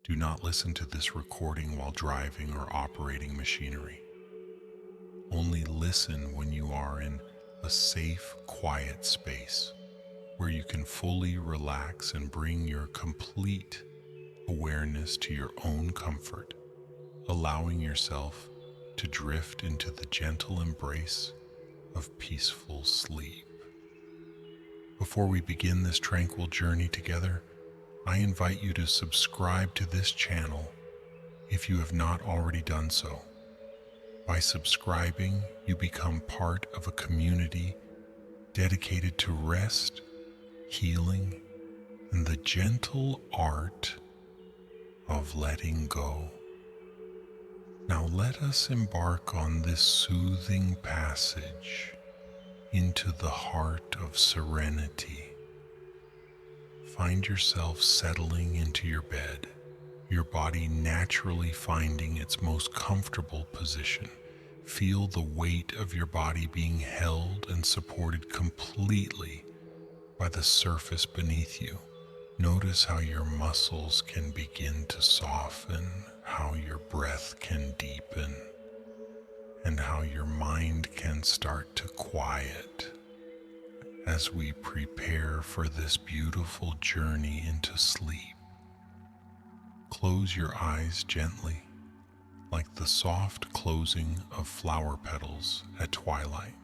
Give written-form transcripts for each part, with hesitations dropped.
Do not listen to this recording while driving or operating machinery. Only listen when you are in a safe, quiet space where you can fully relax and bring your complete awareness to your own comfort, allowing yourself to drift into the gentle embrace of peaceful sleep. Before we begin this tranquil journey together, I invite you to subscribe to this channel if you have not already done so. By subscribing, you become part of a community dedicated to rest, healing, and the gentle art of letting go. Now let us embark on this soothing passage into the heart of serenity. Find yourself settling into your bed, your body naturally finding its most comfortable position. Feel the weight of your body being held and supported completely by the surface beneath you. Notice how your muscles can begin to soften, how your breath can deepen, and how your mind can start to quiet as we prepare for this beautiful journey into sleep. Close your eyes gently, like the soft closing of flower petals at twilight.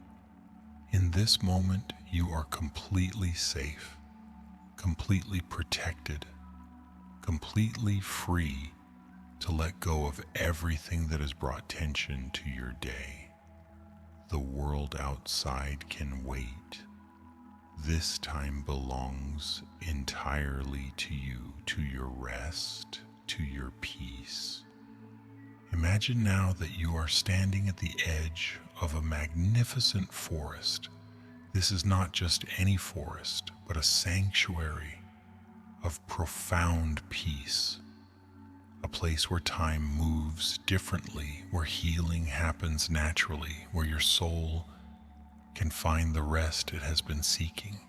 In this moment, you are completely safe, completely protected, completely free to let go of everything that has brought tension to your day. The world outside can wait. This time belongs entirely to you, to your rest, to your peace. Imagine now that you are standing at the edge of a magnificent forest. This is not just any forest, but a sanctuary of profound peace. A place where time moves differently, where healing happens naturally, where your soul can find the rest it has been seeking.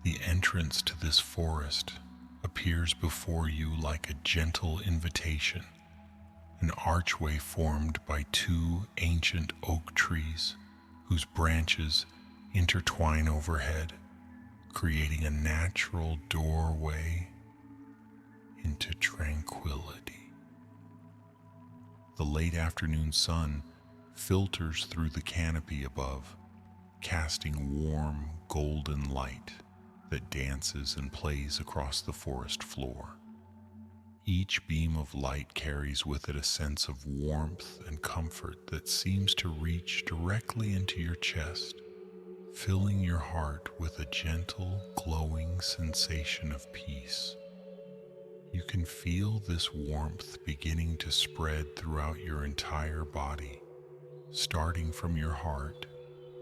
The entrance to this forest appears before you like a gentle invitation, an archway formed by two ancient oak trees whose branches intertwine overhead, creating a natural doorway into tranquility. The late afternoon sun filters through the canopy above, casting warm, golden light that dances and plays across the forest floor. Each beam of light carries with it a sense of warmth and comfort that seems to reach directly into your chest, filling your heart with a gentle, glowing sensation of peace. You can feel this warmth beginning to spread throughout your entire body, starting from your heart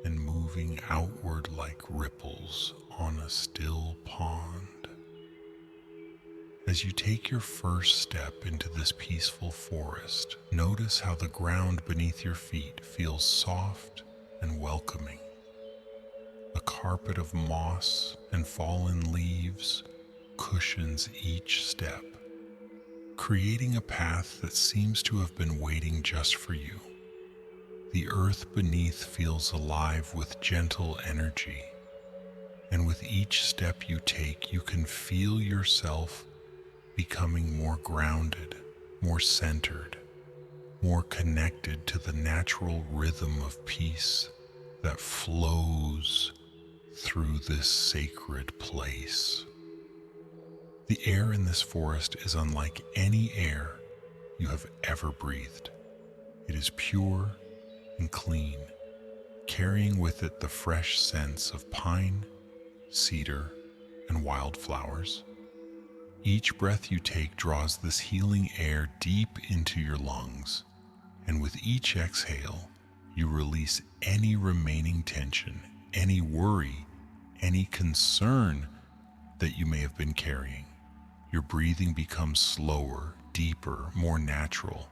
and moving outward like ripples on a still pond. As you take your first step into this peaceful forest, notice how the ground beneath your feet feels soft and welcoming. A carpet of moss and fallen leaves cushions each step, creating a path that seems to have been waiting just for you. The earth beneath feels alive with gentle energy, and with each step you take, you can feel yourself becoming more grounded, more centered, more connected to the natural rhythm of peace that flows through this sacred place. The air in this forest is unlike any air you have ever breathed. It is pure and clean, carrying with it the fresh scents of pine, cedar, and wildflowers. Each breath you take draws this healing air deep into your lungs, and with each exhale, you release any remaining tension, any worry, any concern that you may have been carrying. Your breathing becomes slower, deeper, more natural,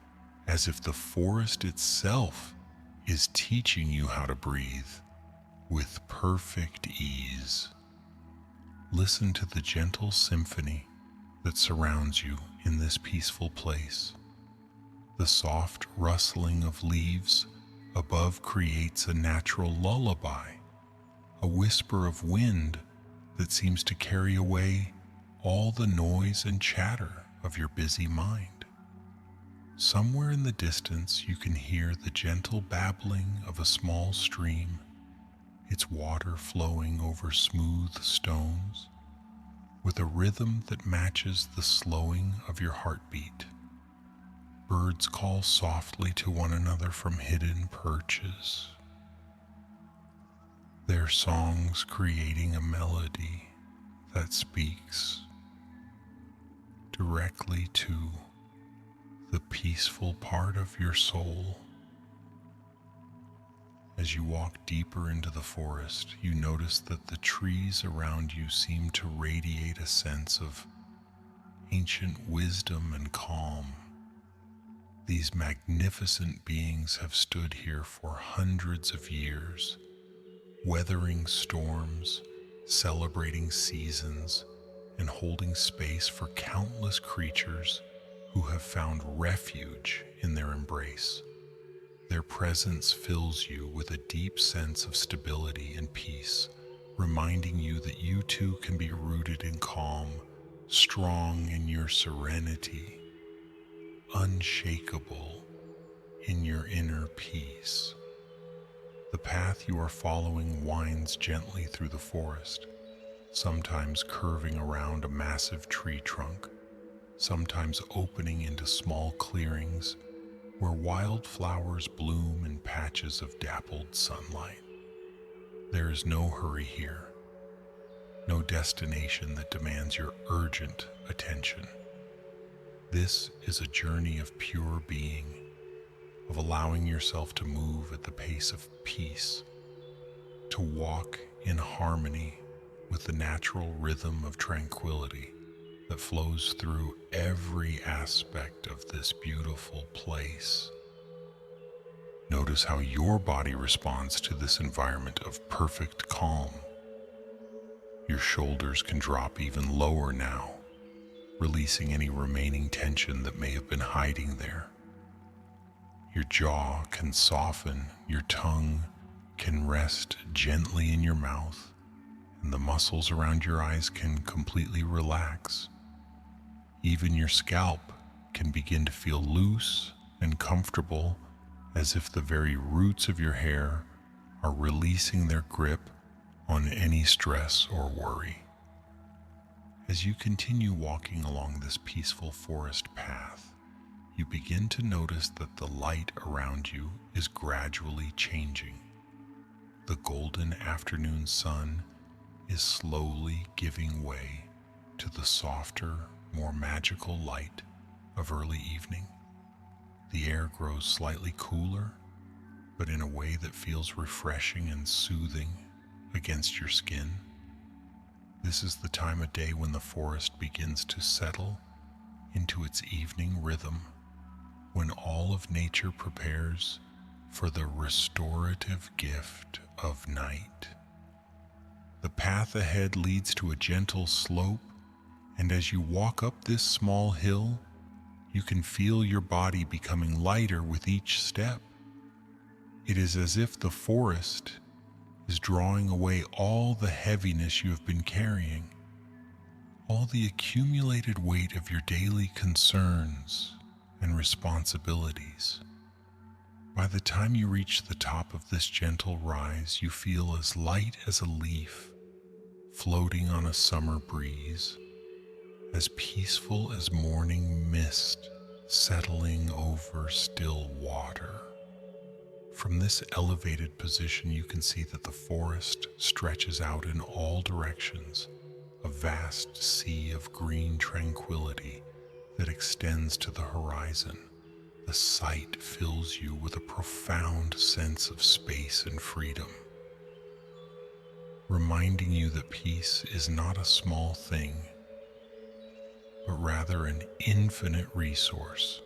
as if the forest itself is teaching you how to breathe with perfect ease. Listen to the gentle symphony that surrounds you in this peaceful place. The soft rustling of leaves above creates a natural lullaby, a whisper of wind that seems to carry away all the noise and chatter of your busy mind. Somewhere in the distance, you can hear the gentle babbling of a small stream, its water flowing over smooth stones, with a rhythm that matches the slowing of your heartbeat. Birds call softly to one another from hidden perches, their songs creating a melody that speaks directly to the peaceful part of your soul. As you walk deeper into the forest, you notice that the trees around you seem to radiate a sense of ancient wisdom and calm. These magnificent beings have stood here for hundreds of years, weathering storms, celebrating seasons, and holding space for countless creatures who have found refuge in their embrace. Their presence fills you with a deep sense of stability and peace, reminding you that you too can be rooted in calm, strong in your serenity, unshakable in your inner peace. The path you are following winds gently through the forest, sometimes curving around a massive tree trunk, sometimes opening into small clearings where wildflowers bloom in patches of dappled sunlight. There is no hurry here, no destination that demands your urgent attention. This is a journey of pure being, of allowing yourself to move at the pace of peace, to walk in harmony with the natural rhythm of tranquility that flows through every aspect of this beautiful place. Notice how your body responds to this environment of perfect calm. Your shoulders can drop even lower now, releasing any remaining tension that may have been hiding there. Your jaw can soften, your tongue can rest gently in your mouth, and the muscles around your eyes can completely relax. Even your scalp can begin to feel loose and comfortable, as if the very roots of your hair are releasing their grip on any stress or worry. As you continue walking along this peaceful forest path, you begin to notice that the light around you is gradually changing. The golden afternoon sun is slowly giving way to the softer, more magical light of early evening. The air grows slightly cooler, but in a way that feels refreshing and soothing against your skin. This is the time of day when the forest begins to settle into its evening rhythm, when all of nature prepares for the restorative gift of night. The path ahead leads to a gentle slope, and as you walk up this small hill, you can feel your body becoming lighter with each step. It is as if the forest is drawing away all the heaviness you have been carrying, all the accumulated weight of your daily concerns and responsibilities. By the time you reach the top of this gentle rise, you feel as light as a leaf floating on a summer breeze, as peaceful as morning mist settling over still water. From this elevated position, you can see that the forest stretches out in all directions, a vast sea of green tranquility that extends to the horizon. The sight fills you with a profound sense of space and freedom, reminding you that peace is not a small thing, but rather an infinite resource,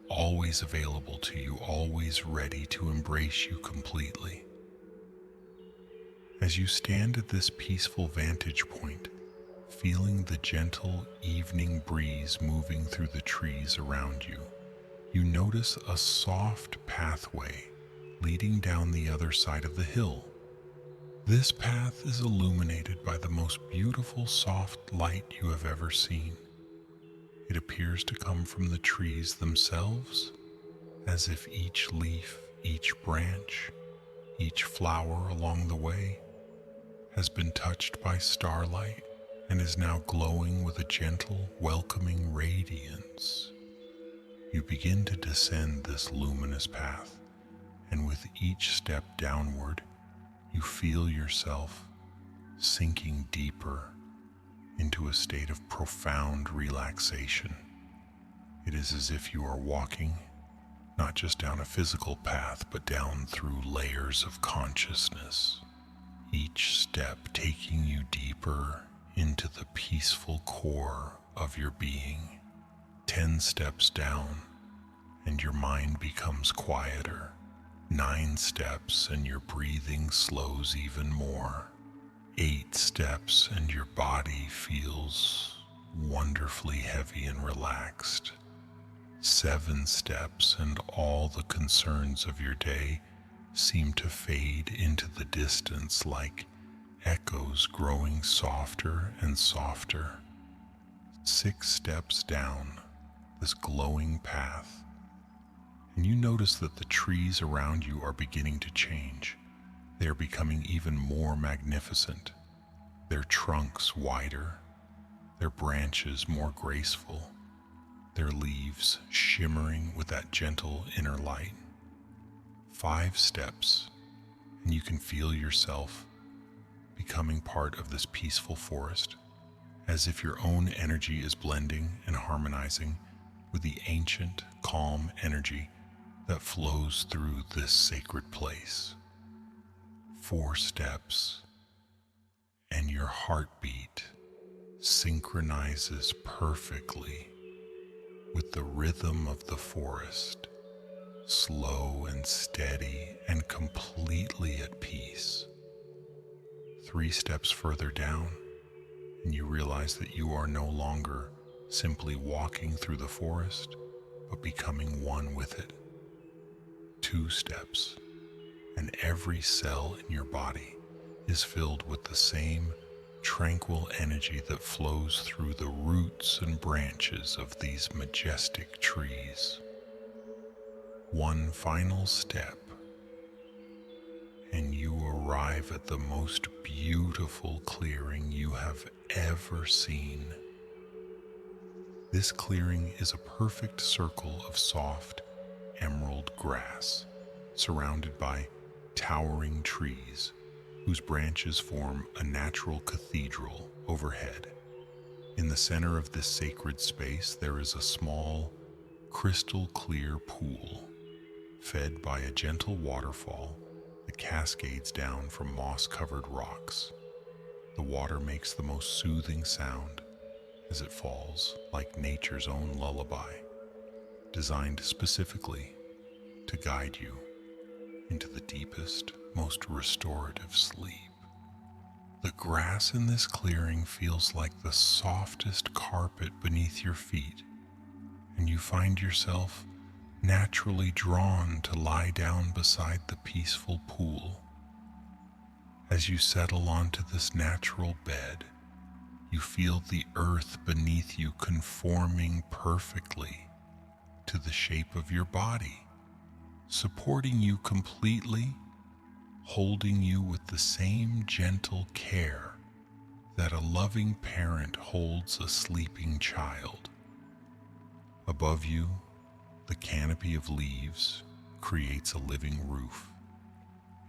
always available to you, always ready to embrace you completely. As you stand at this peaceful vantage point, feeling the gentle evening breeze moving through the trees around you. You notice a soft pathway leading down the other side of the hill. This path is illuminated by the most beautiful soft light you have ever seen. It appears to come from the trees themselves, as if each leaf, each branch, each flower along the way has been touched by starlight and is now glowing with a gentle, welcoming radiance. You begin to descend this luminous path, and with each step downward, you feel yourself sinking deeper into a state of profound relaxation. It is as if you are walking not just down a physical path, but down through layers of consciousness, each step taking you deeper into the peaceful core of your being. 10 steps down, and your mind becomes quieter. 9 steps, and your breathing slows even more. 8 steps, and your body feels wonderfully heavy and relaxed. 7 steps, and all the concerns of your day seem to fade into the distance like echoes growing softer and softer. 6 steps down this glowing path, and you notice that the trees around you are beginning to change. They are becoming even more magnificent, their trunks wider, their branches more graceful, their leaves shimmering with that gentle inner light. 5 steps, and you can feel yourself becoming part of this peaceful forest, as if your own energy is blending and harmonizing with the ancient, calm energy that flows through this sacred place. 4 steps, and your heartbeat synchronizes perfectly with the rhythm of the forest, slow and steady and completely at peace. 3 steps further down, and you realize that you are no longer simply walking through the forest, but becoming one with it. 2 steps, and every cell in your body is filled with the same tranquil energy that flows through the roots and branches of these majestic trees. 1 final step, and you arrive at the most beautiful clearing you have ever seen. This clearing is a perfect circle of soft emerald grass, surrounded by towering trees whose branches form a natural cathedral overhead. In the center of this sacred space, there is a small, crystal clear pool, fed by a gentle waterfall that cascades down from moss-covered rocks. The water makes the most soothing sound as it falls, like nature's own lullaby, designed specifically to guide you into the deepest, most restorative sleep. The grass in this clearing feels like the softest carpet beneath your feet, and you find yourself naturally drawn to lie down beside the peaceful pool. As you settle onto this natural bed, you feel the earth beneath you conforming perfectly to the shape of your body, supporting you completely, holding you with the same gentle care that a loving parent holds a sleeping child. Above you, the canopy of leaves creates a living roof,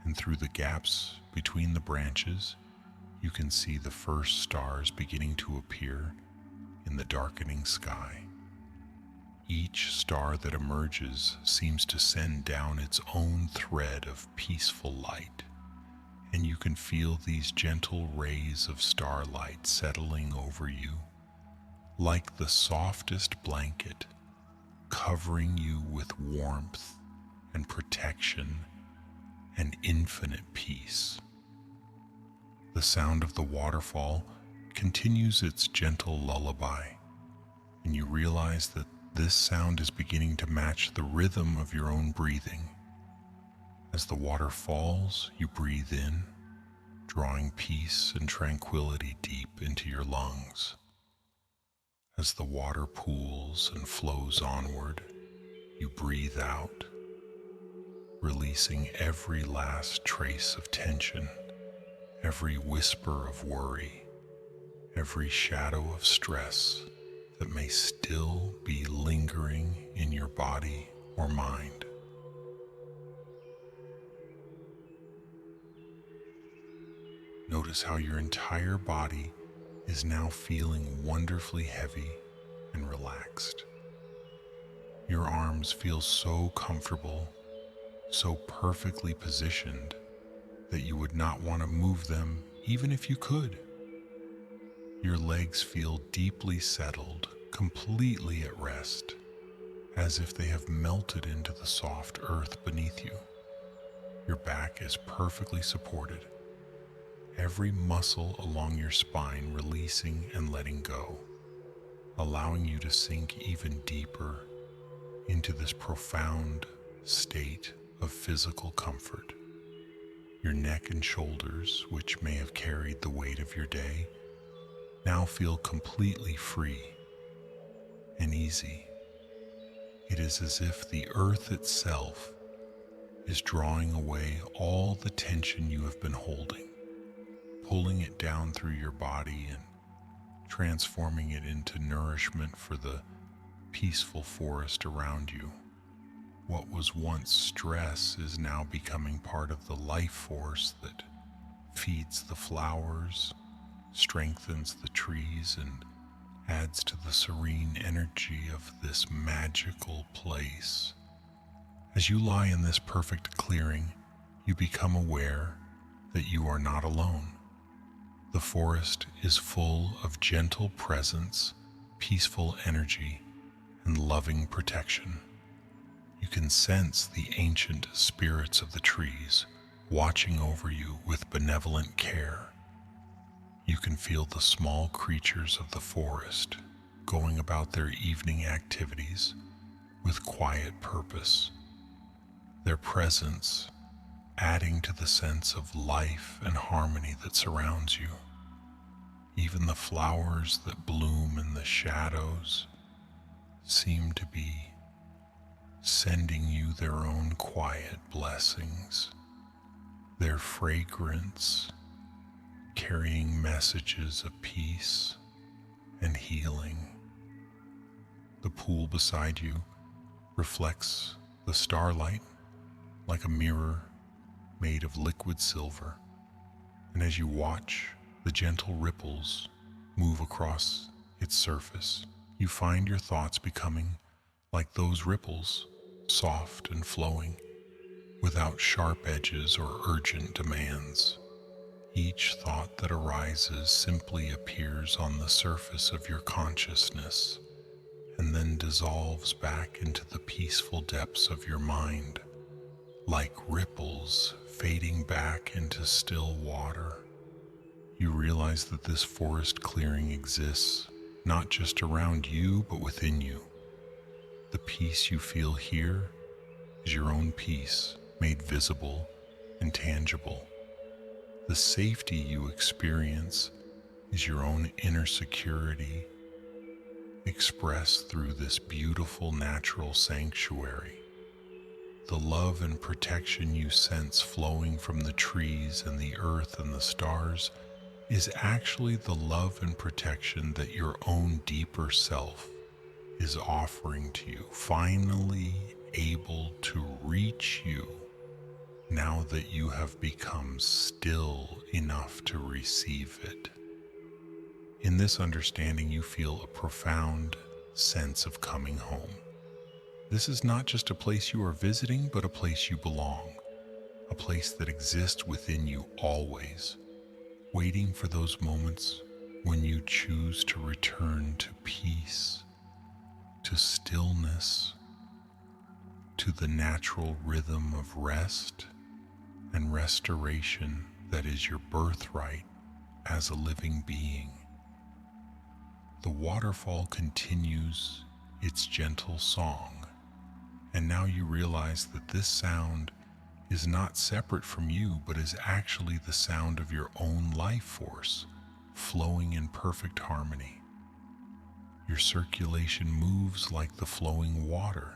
and through the gaps between the branches, you can see the first stars beginning to appear in the darkening sky. Each star that emerges seems to send down its own thread of peaceful light, and you can feel these gentle rays of starlight settling over you like the softest blanket, covering you with warmth and protection and infinite peace. The sound of the waterfall continues its gentle lullaby, and you realize that this sound is beginning to match the rhythm of your own breathing. As the water falls, you breathe in, drawing peace and tranquility deep into your lungs. As the water pools and flows onward, you breathe out, releasing every last trace of tension, every whisper of worry, every shadow of stress that may still be lingering in your body or mind. Notice how your entire body is now feeling wonderfully heavy and relaxed. Your arms feel so comfortable, so perfectly positioned that you would not want to move them even if you could. Your legs feel deeply settled, completely at rest, as if they have melted into the soft earth beneath you. Your back is perfectly supported, every muscle along your spine releasing and letting go, allowing you to sink even deeper into this profound state of physical comfort. Your neck and shoulders, which may have carried the weight of your day, now feel completely free and easy. It is as if the earth itself is drawing away all the tension you have been holding, pulling it down through your body and transforming it into nourishment for the peaceful forest around you. What was once stress is now becoming part of the life force that feeds the flowers, strengthens the trees, and adds to the serene energy of this magical place. As you lie in this perfect clearing, you become aware that you are not alone. The forest is full of gentle presence, peaceful energy, and loving protection. You can sense the ancient spirits of the trees watching over you with benevolent care. You can feel the small creatures of the forest going about their evening activities with quiet purpose, their presence adding to the sense of life and harmony that surrounds you. Even the flowers that bloom in the shadows seem to be sending you their own quiet blessings, their fragrance carrying messages of peace and healing. The pool beside you reflects the starlight like a mirror made of liquid silver, and as you watch the gentle ripples move across its surface, you find your thoughts becoming like those ripples, soft and flowing, without sharp edges or urgent demands. Each thought that arises simply appears on the surface of your consciousness and then dissolves back into the peaceful depths of your mind, like ripples fading back into still water. You realize that this forest clearing exists not just around you, but within you. The peace you feel here is your own peace, made visible and tangible. The safety you experience is your own inner security, expressed through this beautiful natural sanctuary. The love and protection you sense flowing from the trees and the earth and the stars is actually the love and protection that your own deeper self is offering to you, finally able to reach you now that you have become still enough to receive it. In this understanding, you feel a profound sense of coming home. This is not just a place you are visiting, but a place you belong, a place that exists within you always, waiting for those moments when you choose to return to peace, to stillness, to the natural rhythm of rest and restoration that is your birthright as a living being. The waterfall continues its gentle song, and now you realize that this sound is not separate from you, but is actually the sound of your own life force, flowing in perfect harmony. Your circulation moves like the flowing water,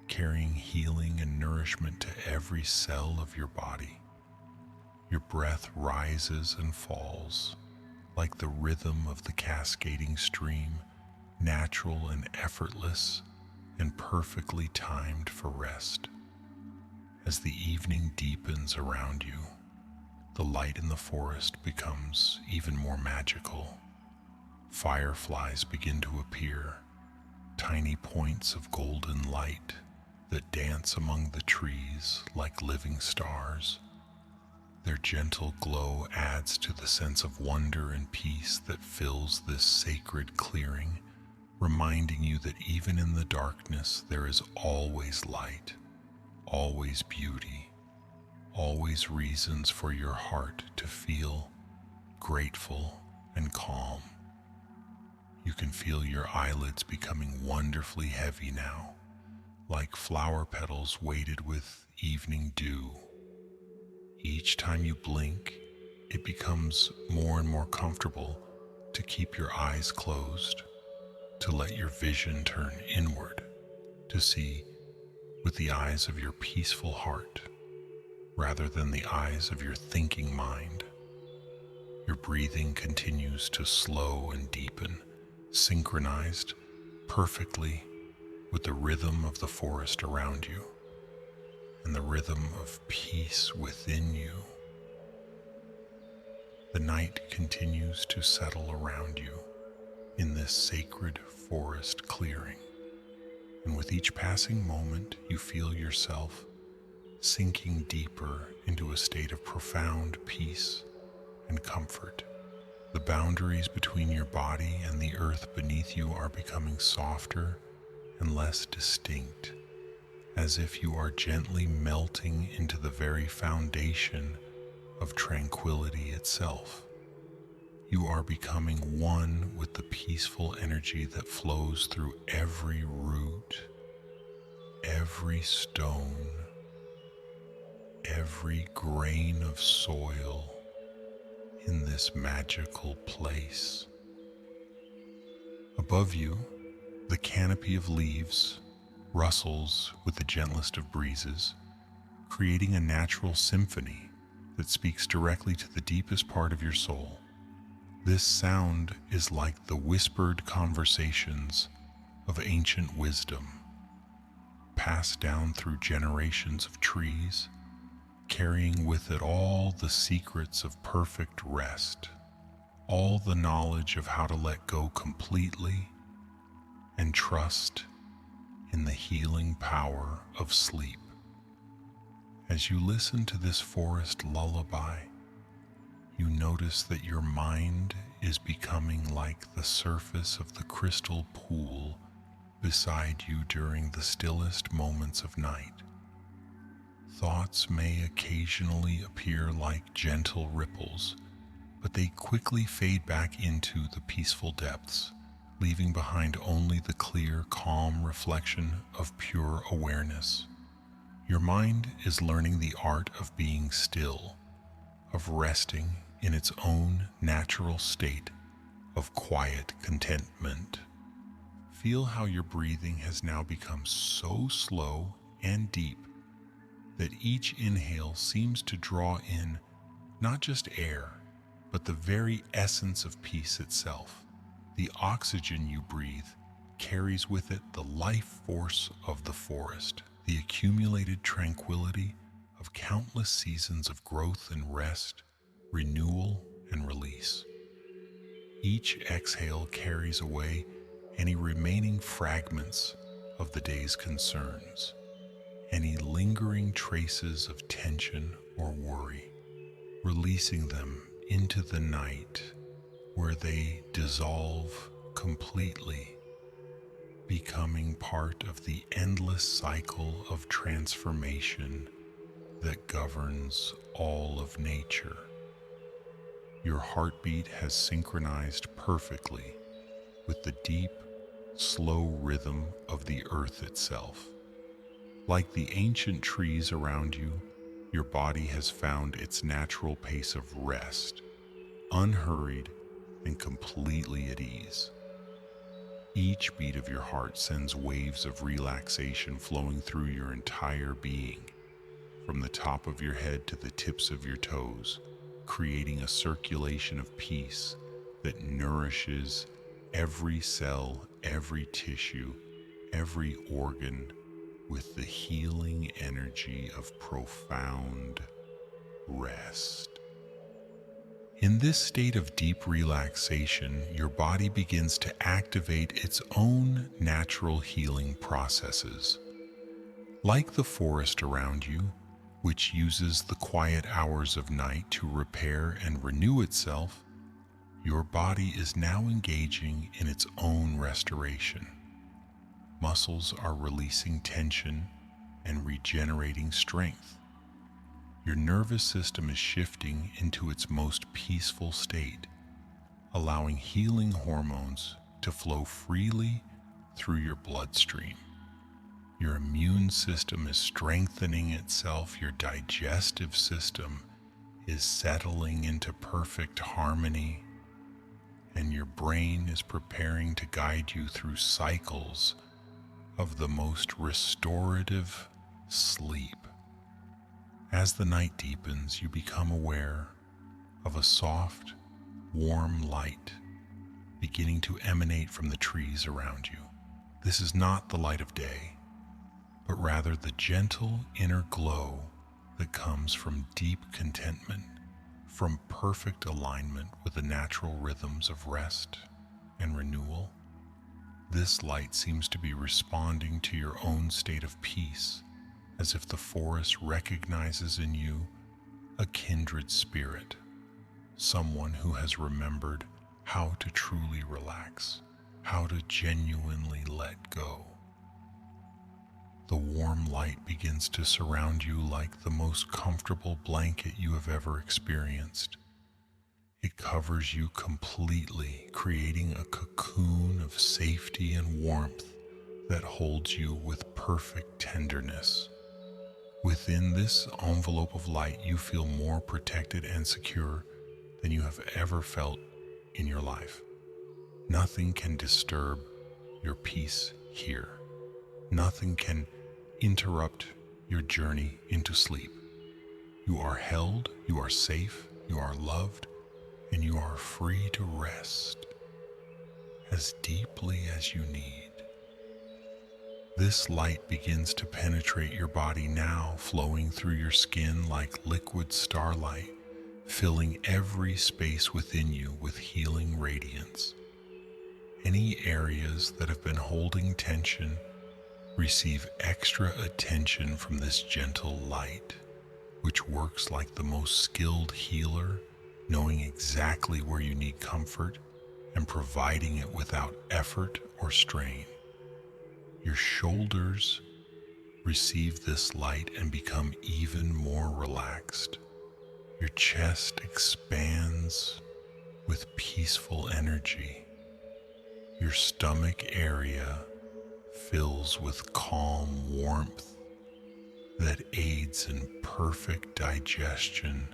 carrying healing and nourishment to every cell of your body. Your breath rises and falls like the rhythm of the cascading stream, natural and effortless and perfectly timed for rest. As the evening deepens around you, the light in the forest becomes even more magical. Fireflies begin to appear, tiny points of golden light that dance among the trees like living stars. Their gentle glow adds to the sense of wonder and peace that fills this sacred clearing, reminding you that even in the darkness there is always light, always beauty, always reasons for your heart to feel grateful and calm. You can feel your eyelids becoming wonderfully heavy now, like flower petals weighted with evening dew. Each time you blink, it becomes more and more comfortable to keep your eyes closed, to let your vision turn inward, to see with the eyes of your peaceful heart rather than the eyes of your thinking mind. Your breathing continues to slow and deepen, synchronized perfectly with the rhythm of the forest around you and the rhythm of peace within you. The night continues to settle around you in this sacred forest clearing, and with each passing moment, you feel yourself sinking deeper into a state of profound peace and comfort. The boundaries between your body and the earth beneath you are becoming softer and less distinct, as if you are gently melting into the very foundation of tranquility itself. You are becoming one with the peaceful energy that flows through every root, every stone, every grain of soil in this magical place. Above you, the canopy of leaves rustles with the gentlest of breezes, creating a natural symphony that speaks directly to the deepest part of your soul. This sound is like the whispered conversations of ancient wisdom, passed down through generations of trees, carrying with it all the secrets of perfect rest, all the knowledge of how to let go completely and trust in the healing power of sleep. As you listen to this forest lullaby, you notice that your mind is becoming like the surface of the crystal pool beside you during the stillest moments of night. Thoughts may occasionally appear like gentle ripples, but they quickly fade back into the peaceful depths, leaving behind only the clear, calm reflection of pure awareness. Your mind is learning the art of being still, of resting in its own natural state of quiet contentment. Feel how your breathing has now become so slow and deep that each inhale seems to draw in not just air, but the very essence of peace itself. The oxygen you breathe carries with it the life force of the forest, the accumulated tranquility of countless seasons of growth and rest, renewal and release. Each exhale carries away any remaining fragments of the day's concerns, any lingering traces of tension or worry, releasing them into the night where they dissolve completely, becoming part of the endless cycle of transformation that governs all of nature. Your heartbeat has synchronized perfectly with the deep, slow rhythm of the earth itself. Like the ancient trees around you, your body has found its natural pace of rest, unhurried and completely at ease. Each beat of your heart sends waves of relaxation flowing through your entire being, from the top of your head to the tips of your toes, creating a circulation of peace that nourishes every cell, every tissue, every organ with the healing energy of profound rest. In this state of deep relaxation, your body begins to activate its own natural healing processes. Like the forest around you, which uses the quiet hours of night to repair and renew itself, your body is now engaging in its own restoration. Muscles are releasing tension and regenerating strength. Your nervous system is shifting into its most peaceful state, allowing healing hormones to flow freely through your bloodstream. Your immune system is strengthening itself, your digestive system is settling into perfect harmony, and your brain is preparing to guide you through cycles of the most restorative sleep. As the night deepens, you become aware of a soft, warm light beginning to emanate from the trees around you. This is not the light of day, but rather the gentle inner glow that comes from deep contentment, from perfect alignment with the natural rhythms of rest and renewal. This light seems to be responding to your own state of peace, as if the forest recognizes in you a kindred spirit, someone who has remembered how to truly relax, how to genuinely let go. The warm light begins to surround you like the most comfortable blanket you have ever experienced. It covers you completely, creating a cocoon of safety and warmth that holds you with perfect tenderness. Within this envelope of light, you feel more protected and secure than you have ever felt in your life. Nothing can disturb your peace here. Nothing can interrupt your journey into sleep. You are held, you are safe, you are loved, and you are free to rest as deeply as you need. This light begins to penetrate your body now, flowing through your skin like liquid starlight, filling every space within you with healing radiance. Any areas that have been holding tension receive extra attention from this gentle light, which works like the most skilled healer, knowing exactly where you need comfort and providing it without effort or strain. Your shoulders receive this light and become even more relaxed. Your chest expands with peaceful energy. Your stomach area fills with calm warmth that aids in perfect digestion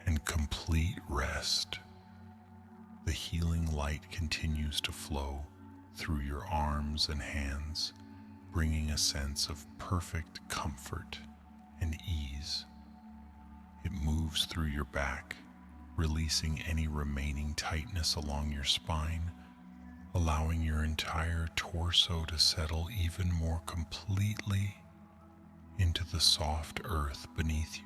and complete rest. The healing light continues to flow through your arms and hands, bringing a sense of perfect comfort and ease. It moves through your back, releasing any remaining tightness along your spine, allowing your entire torso to settle even more completely into the soft earth beneath you.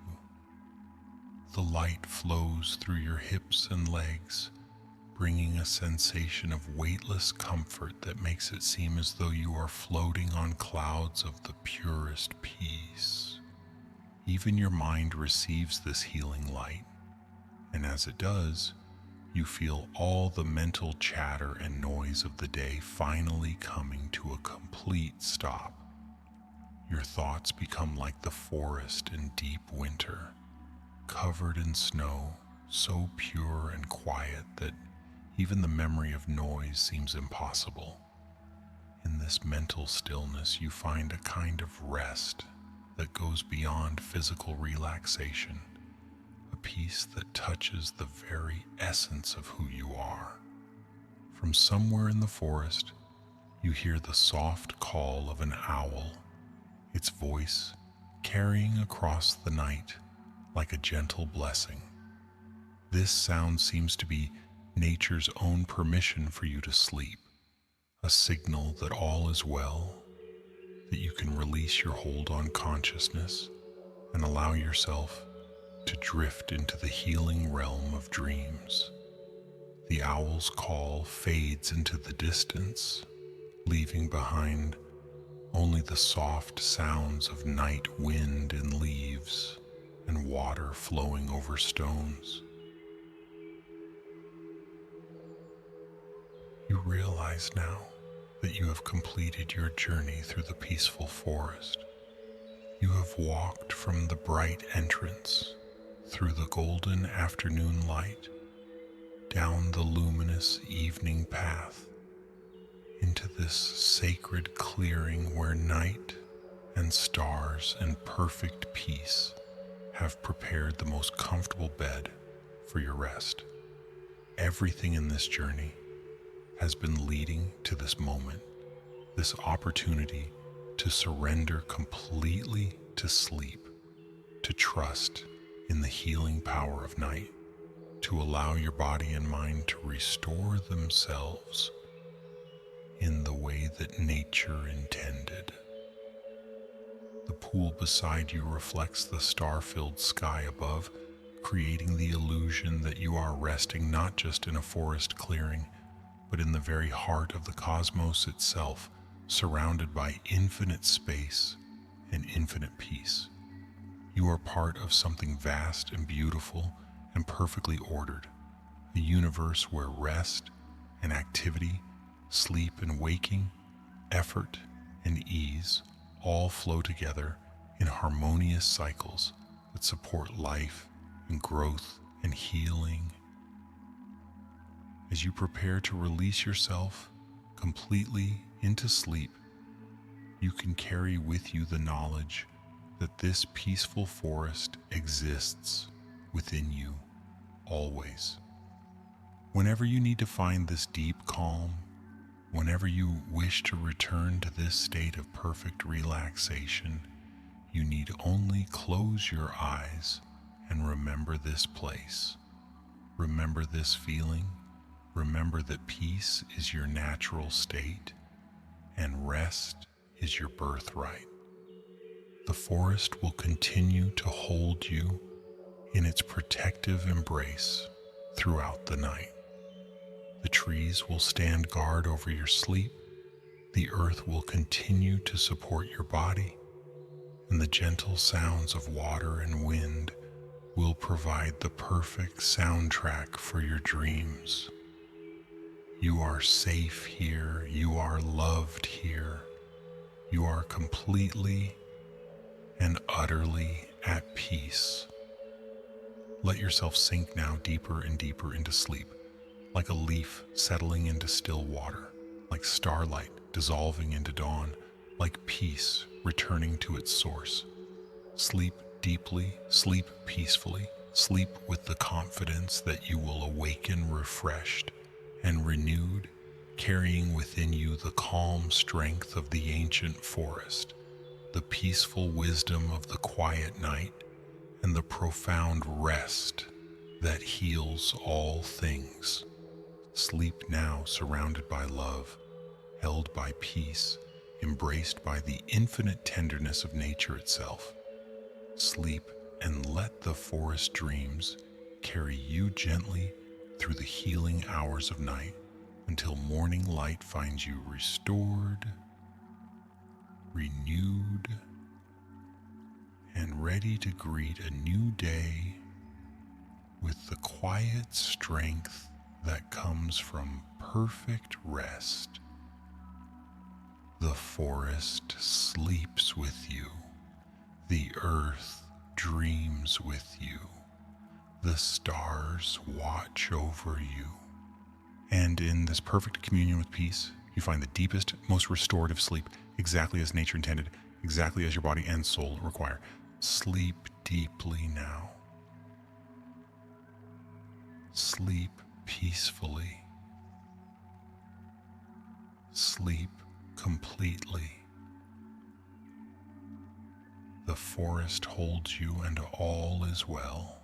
The light flows through your hips and legs, bringing a sensation of weightless comfort that makes it seem as though you are floating on clouds of the purest peace. Even your mind receives this healing light, and as it does, you feel all the mental chatter and noise of the day finally coming to a complete stop. Your thoughts become like the forest in deep winter, covered in snow, so pure and quiet that Even the memory of noise seems impossible. In this mental stillness, you find a kind of rest that goes beyond physical relaxation, a peace that touches the very essence of who you are. From somewhere in the forest, you hear the soft call of an owl, its voice carrying across the night like a gentle blessing. This sound seems to be nature's own permission for you to sleep, a signal that all is well, that you can release your hold on consciousness and allow yourself to drift into the healing realm of dreams. The owl's call fades into the distance, leaving behind only the soft sounds of night wind in leaves and water flowing over stones. You realize now that you have completed your journey through the peaceful forest. You have walked from the bright entrance, through the golden afternoon light, down the luminous evening path, into this sacred clearing where night and stars and perfect peace have prepared the most comfortable bed for your rest. Everything in this journey has been leading to this moment, this opportunity to surrender completely to sleep, to trust in the healing power of night, to allow your body and mind to restore themselves in the way that nature intended. The pool beside you reflects the star-filled sky above, creating the illusion that you are resting not just in a forest clearing, but in the very heart of the cosmos itself, surrounded by infinite space and infinite peace. You are part of something vast and beautiful and perfectly ordered, a universe where rest and activity, sleep and waking, effort and ease all flow together in harmonious cycles that support life and growth and healing. As you prepare to release yourself completely into sleep, you can carry with you the knowledge that this peaceful forest exists within you always. Whenever you need to find this deep calm, whenever you wish to return to this state of perfect relaxation, you need only close your eyes and remember this place. Remember this feeling. Remember that peace is your natural state and rest is your birthright. The forest will continue to hold you in its protective embrace throughout the night. The trees will stand guard over your sleep, the earth will continue to support your body, and the gentle sounds of water and wind will provide the perfect soundtrack for your dreams. You are safe here, you are loved here, you are completely and utterly at peace. Let yourself sink now deeper and deeper into sleep, like a leaf settling into still water, like starlight dissolving into dawn, like peace returning to its source. Sleep deeply, sleep peacefully, sleep with the confidence that you will awaken refreshed and renewed, carrying within you the calm strength of the ancient forest, the peaceful wisdom of the quiet night, and the profound rest that heals all things. Sleep now surrounded by love, held by peace, embraced by the infinite tenderness of nature itself. Sleep and let the forest dreams carry you gently through the healing hours of night until morning light finds you restored, renewed, and ready to greet a new day with the quiet strength that comes from perfect rest. The forest sleeps with you. The earth dreams with you. The stars watch over you. And in this perfect communion with peace, you find the deepest, most restorative sleep, exactly as nature intended, exactly as your body and soul require. Sleep deeply now. Sleep peacefully. Sleep completely. The forest holds you and all is well.